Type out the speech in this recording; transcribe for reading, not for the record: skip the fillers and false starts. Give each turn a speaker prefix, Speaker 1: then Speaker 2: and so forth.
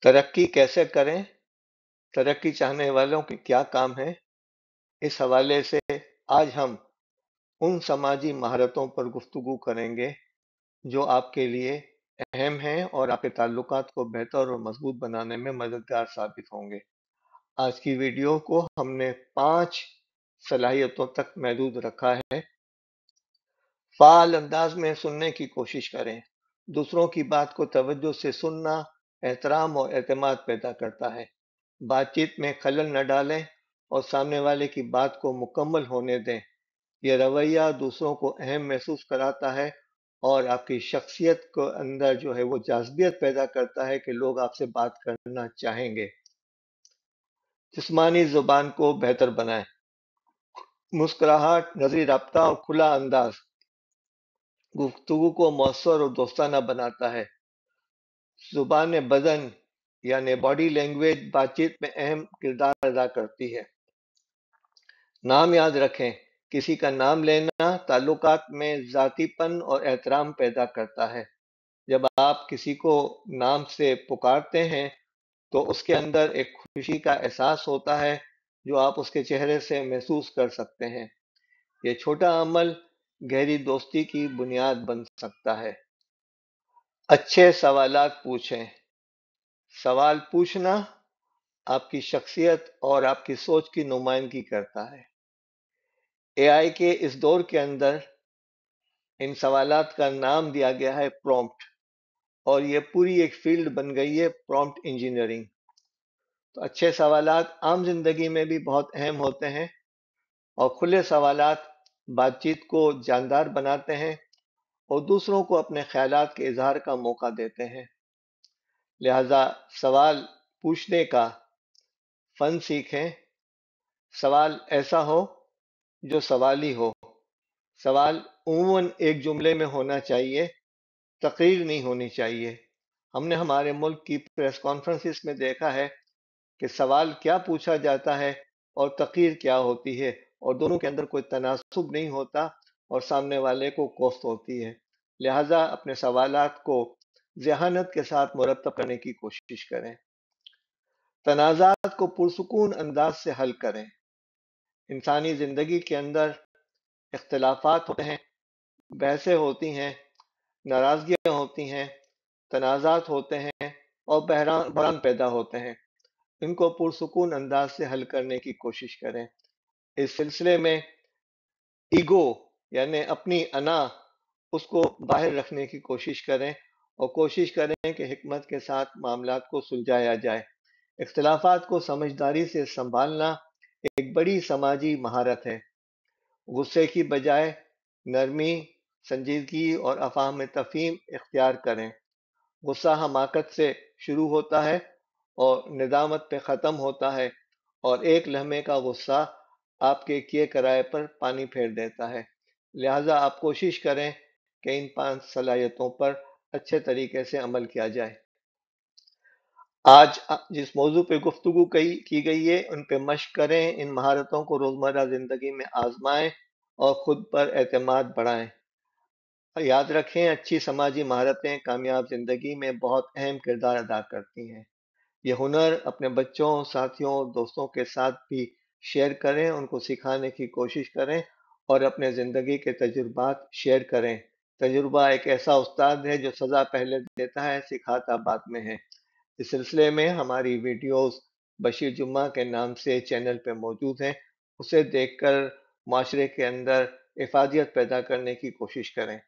Speaker 1: तरक्की कैसे करें? तरक्की चाहने वालों के क्या काम है? इस हवाले से आज हम उन समाजी महारतों पर गुफ्तगू करेंगे जो आपके लिए अहम हैं और आपके ताल्लुकात को बेहतर और मजबूत बनाने में मददगार साबित होंगे। आज की वीडियो को हमने 5 सलाहियतों तक महदूद रखा है। फ़ाल अंदाज में सुनने की कोशिश करें। दूसरों की बात को तवज्जो से सुनना एहतराम और एतमाद पैदा करता है। बातचीत में खलल न डालें और सामने वाले की बात को मुकम्मल होने दें। यह रवैया दूसरों को अहम महसूस कराता है और आपकी शख्सियत को अंदर जो है वो जाज़बियत पैदा करता है कि लोग आपसे बात करना चाहेंगे। जिस्मानी ज़ुबान को बेहतर बनाएं। मुस्कुराहट, नज़री रब्ता और खुला अंदाज गुफ्तगू को मौसर और दोस्ताना बनाता है। ज़ुबान बदन यानी बॉडी लैंग्वेज बातचीत में अहम किरदार अदा करती है। नाम याद रखें। किसी का नाम लेना ताल्लुकात में ज़ातीपन और एहतराम पैदा करता है। जब आप किसी को नाम से पुकारते हैं तो उसके अंदर एक खुशी का एहसास होता है जो आप उसके चेहरे से महसूस कर सकते हैं। ये छोटा अमल गहरी दोस्ती की बुनियाद बन सकता है। अच्छे सवालात पूछें। सवाल पूछना आपकी शख्सियत और आपकी सोच की नुमाइंदगी करता है। एआई के इस दौर के अंदर इन सवालात का नाम दिया गया है प्रॉम्प्ट, और ये पूरी एक फील्ड बन गई है प्रॉम्प्ट इंजीनियरिंग। तो अच्छे सवालात आम जिंदगी में भी बहुत अहम होते हैं और खुले सवालात बातचीत को जानदार बनाते हैं और दूसरों को अपने ख्यालात के इजहार का मौका देते हैं। लिहाजा सवाल पूछने का फन सीखें। सवाल ऐसा हो जो सवाली हो। सवाल उम्मन एक जुमले में होना चाहिए, तकरीर नहीं होनी चाहिए। हमने हमारे मुल्क की प्रेस कॉन्फ्रेंसिस में देखा है कि सवाल क्या पूछा जाता है और तकरीर क्या होती है, और दोनों के अंदर कोई तनासुब नहीं होता और सामने वाले को कोफ्त होती है। लिहाजा अपने सवालात को ज़हानत के साथ मुरतब करने की कोशिश करें। तनाज़ात को पुरसुकून अंदाज से हल करें। इंसानी ज़िंदगी के अंदर इख्तिलाफात होते हैं, बहसें होती हैं, नाराज़गियाँ होती हैं, तनाज़ात होते हैं और बहरान पैदा होते हैं। इनको पुरसुकून अंदाज से हल करने की कोशिश करें। इस सिलसिले में ईगो यानी अपनी अना उसको बाहर रखने की कोशिश करें और कोशिश करें कि हिकमत के साथ मामलात को सुलझाया जाए। इख्तिलाफात को समझदारी से संभालना एक बड़ी समाजी महारत है। गुस्से की बजाय नरमी, संजीदगी और अफाम तफहीम इख्तियार करें। गुस्सा हमाकत से शुरू होता है और निदामत पे ख़त्म होता है, और एक लम्हे का गुस्सा आपके किए कराए पर पानी फेर देता है। लिहाजा आप कोशिश करें कि इन 5 सलाहियतों पर अच्छे तरीके से अमल किया जाए। आज जिस मौजू पे गुफ्तगू की गई है उन पे मश्क करें, इन महारतों को रोज़मर्रा ज़िंदगी में आजमाएं और ख़ुद पर एतमाद बढ़ाएं। याद रखें, अच्छी समाजी महारतें कामयाब ज़िंदगी में बहुत अहम किरदार अदा करती हैं। ये हुनर अपने बच्चों, साथियों, दोस्तों के साथ भी शेयर करें, उनको सिखाने की कोशिश करें और अपने ज़िंदगी के तजुर्बात शेयर करें। तजुर्बा एक ऐसा उस्ताद है जो सज़ा पहले देता है, सिखाता बाद में है। इस सिलसिले में हमारी वीडियोस बशीर जुम्मा के नाम से चैनल पे मौजूद हैं। उसे देखकर माशरे के अंदर इफादियत पैदा करने की कोशिश करें।